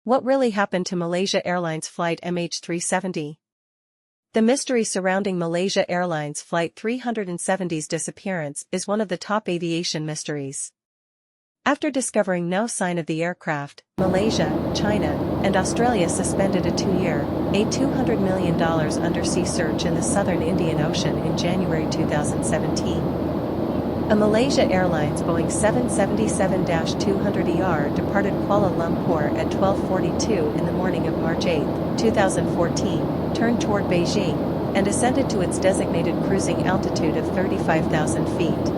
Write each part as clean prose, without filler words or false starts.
What really happened to Malaysia Airlines flight MH370? The mystery surrounding Malaysia Airlines Flight 370's disappearance is one of the top aviation mysteries. After discovering no sign of the aircraft, Malaysia, China, and Australia suspended a 2-year, $200 million undersea search in the southern Indian Ocean in January 2017. A Malaysia Airlines Boeing 777-200ER departed Kuala Lumpur at 12:42 in the morning of March 8, 2014, turned toward Beijing, and ascended to its designated cruising altitude of 35,000 feet.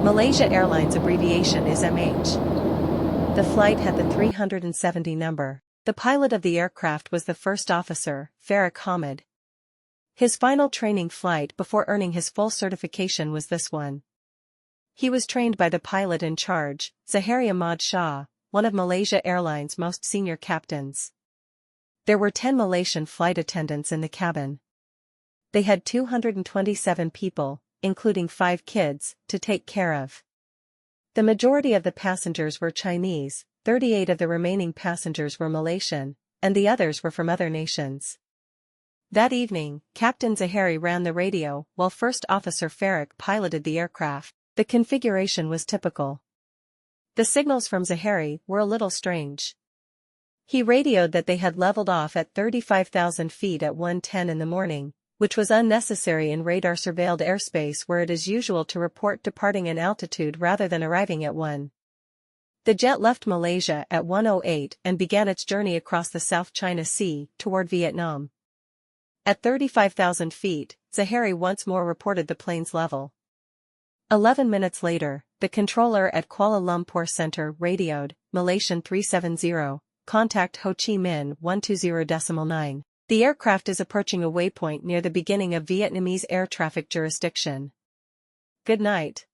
Malaysia Airlines abbreviation is MH. The flight had the 370 number. The pilot of the aircraft was the first officer, Farik Hamid. His final training flight before earning his full certification was this one. He was trained by the pilot in charge, Zahari Ahmad Shah, one of Malaysia Airlines' most senior captains. There were 10 Malaysian flight attendants in the cabin. They had 227 people, including 5 kids, to take care of. The majority of the passengers were Chinese, 38 of the remaining passengers were Malaysian, and the others were from other nations. That evening, Captain Zahari ran the radio while First Officer Farik piloted the aircraft. The configuration was typical. The signals from Zahari were a little strange. He radioed that they had leveled off at 35,000 feet at 1:10 in the morning, which was unnecessary in radar-surveilled airspace where it is usual to report departing an altitude rather than arriving at one. The jet left Malaysia at 1:08 and began its journey across the South China Sea toward Vietnam. At 35,000 feet, Zahari once more reported the plane's level. 11 minutes later, the controller at Kuala Lumpur Center radioed, Malaysian 370, contact Ho Chi Minh 120.9. The aircraft is approaching a waypoint near the beginning of Vietnamese air traffic jurisdiction. Good night.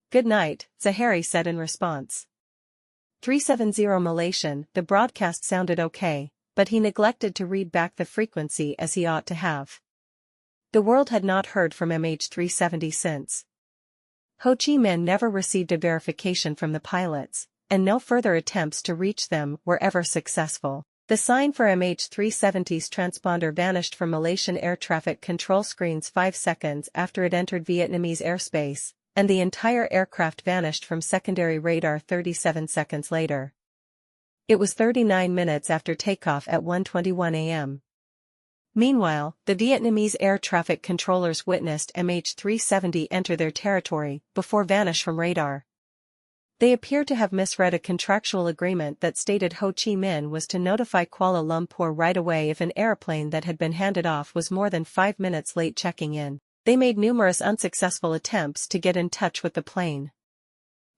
Good night, Zahari said in response. 370 Malaysian, the broadcast sounded okay, but he neglected to read back the frequency as he ought to have. The world had not heard from MH370 since. Ho Chi Minh never received a verification from the pilots, and no further attempts to reach them were ever successful. The sign for MH370's transponder vanished from Malaysian air traffic control screens 5 seconds after it entered Vietnamese airspace, and the entire aircraft vanished from secondary radar 37 seconds later. It was 39 minutes after takeoff at 1:21 a.m. Meanwhile, the Vietnamese air traffic controllers witnessed MH370 enter their territory before vanish from radar. They appear to have misread a contractual agreement that stated Ho Chi Minh was to notify Kuala Lumpur right away if an airplane that had been handed off was more than 5 minutes late checking in. They made numerous unsuccessful attempts to get in touch with the plane.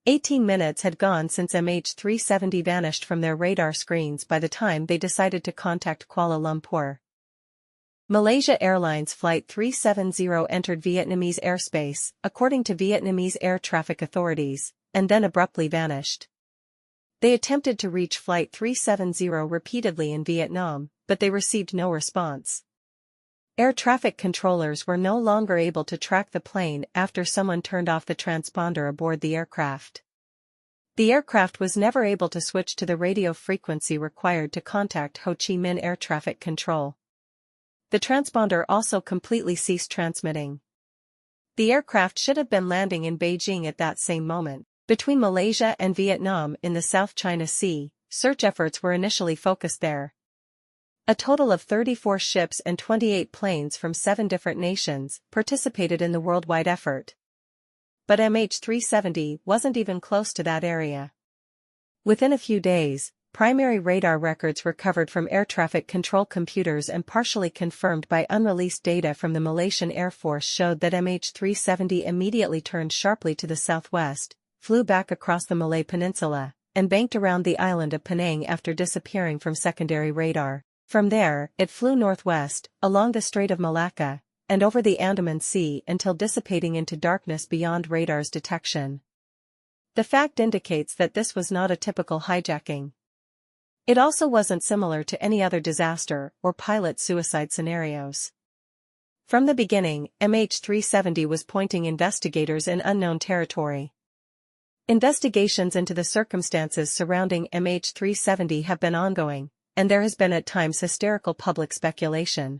18 minutes had gone since MH370 vanished from their radar screens by the time they decided to contact Kuala Lumpur. Malaysia Airlines Flight 370 entered Vietnamese airspace, according to Vietnamese air traffic authorities, and then abruptly vanished. They attempted to reach Flight 370 repeatedly in Vietnam, but they received no response. Air traffic controllers were no longer able to track the plane after someone turned off the transponder aboard the aircraft. The aircraft was never able to switch to the radio frequency required to contact Ho Chi Minh Air Traffic Control. The transponder also completely ceased transmitting. The aircraft should have been landing in Beijing at that same moment. Between Malaysia and Vietnam in the South China Sea, search efforts were initially focused there. A total of 34 ships and 28 planes from 7 different nations participated in the worldwide effort. But MH370 wasn't even close to that area. Within a few days, primary radar records recovered from air traffic control computers and partially confirmed by unreleased data from the Malaysian Air Force showed that MH370 immediately turned sharply to the southwest, flew back across the Malay Peninsula, and banked around the island of Penang after disappearing from secondary radar. From there, it flew northwest, along the Strait of Malacca, and over the Andaman Sea until dissipating into darkness beyond radar's detection. The fact indicates that this was not a typical hijacking. It also wasn't similar to any other disaster or pilot suicide scenarios. From the beginning, MH370 was pointing investigators in unknown territory. Investigations into the circumstances surrounding MH370 have been ongoing, and there has been at times hysterical public speculation.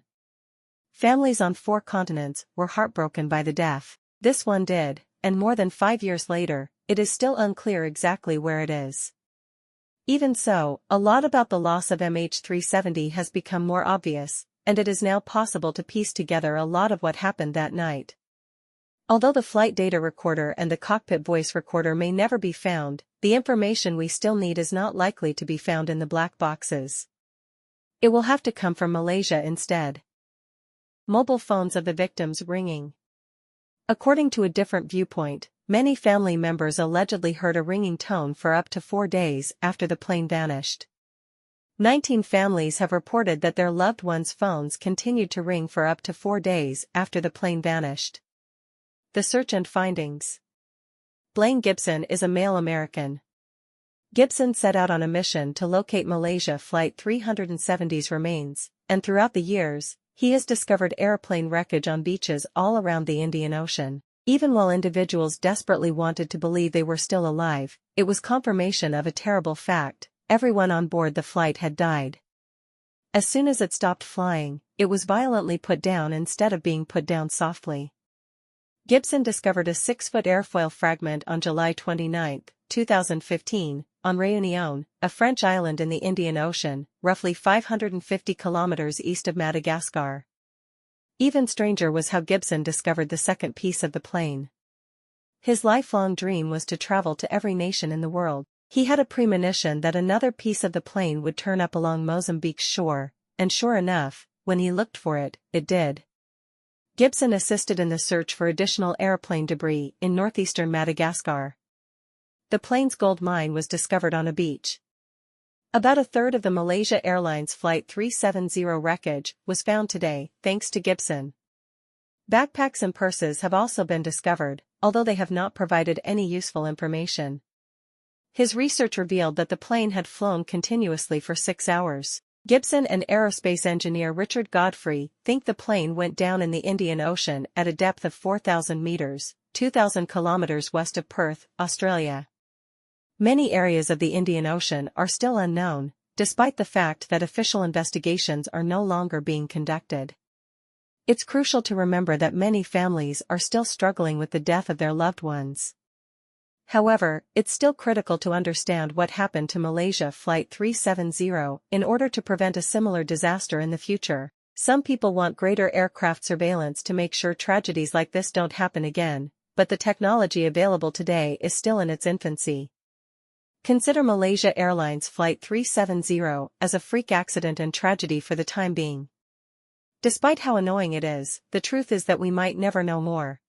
Families on 4 continents were heartbroken by the death. This one did, and more than 5 years later, it is still unclear exactly where it is. Even so, a lot about the loss of MH370 has become more obvious, and it is now possible to piece together a lot of what happened that night. Although the flight data recorder and the cockpit voice recorder may never be found, the information we still need is not likely to be found in the black boxes. It will have to come from Malaysia instead. Mobile phones of the victims ringing. According to a different viewpoint, many family members allegedly heard a ringing tone for up to 4 days after the plane vanished. 19 families have reported that their loved ones' phones continued to ring for up to 4 days after the plane vanished. The search and findings. Blaine Gibson is a male American. Gibson set out on a mission to locate Malaysia Flight 370's remains, and throughout the years, he has discovered airplane wreckage on beaches all around the Indian Ocean. Even while individuals desperately wanted to believe they were still alive, it was confirmation of a terrible fact: everyone on board the flight had died. As soon as it stopped flying, it was violently put down instead of being put down softly. Gibson discovered a 6-foot airfoil fragment on July 29, 2015, on Réunion, a French island in the Indian Ocean, roughly 550 kilometers east of Madagascar. Even stranger was how Gibson discovered the second piece of the plane. His lifelong dream was to travel to every nation in the world. He had a premonition that another piece of the plane would turn up along Mozambique's shore, and sure enough, when he looked for it, it did. Gibson assisted in the search for additional airplane debris in northeastern Madagascar. The plane's gold mine was discovered on a beach. About a third of the Malaysia Airlines Flight 370 wreckage was found today, thanks to Gibson. Backpacks and purses have also been discovered, although they have not provided any useful information. His research revealed that the plane had flown continuously for 6 hours. Gibson and aerospace engineer Richard Godfrey think the plane went down in the Indian Ocean at a depth of 4,000 meters, 2,000 kilometers west of Perth, Australia. Many areas of the Indian Ocean are still unknown, despite the fact that official investigations are no longer being conducted. It's crucial to remember that many families are still struggling with the death of their loved ones. However, it's still critical to understand what happened to Malaysia Flight 370 in order to prevent a similar disaster in the future. Some people want greater aircraft surveillance to make sure tragedies like this don't happen again, but the technology available today is still in its infancy. Consider Malaysia Airlines Flight 370 as a freak accident and tragedy for the time being. Despite how annoying it is, the truth is that we might never know more.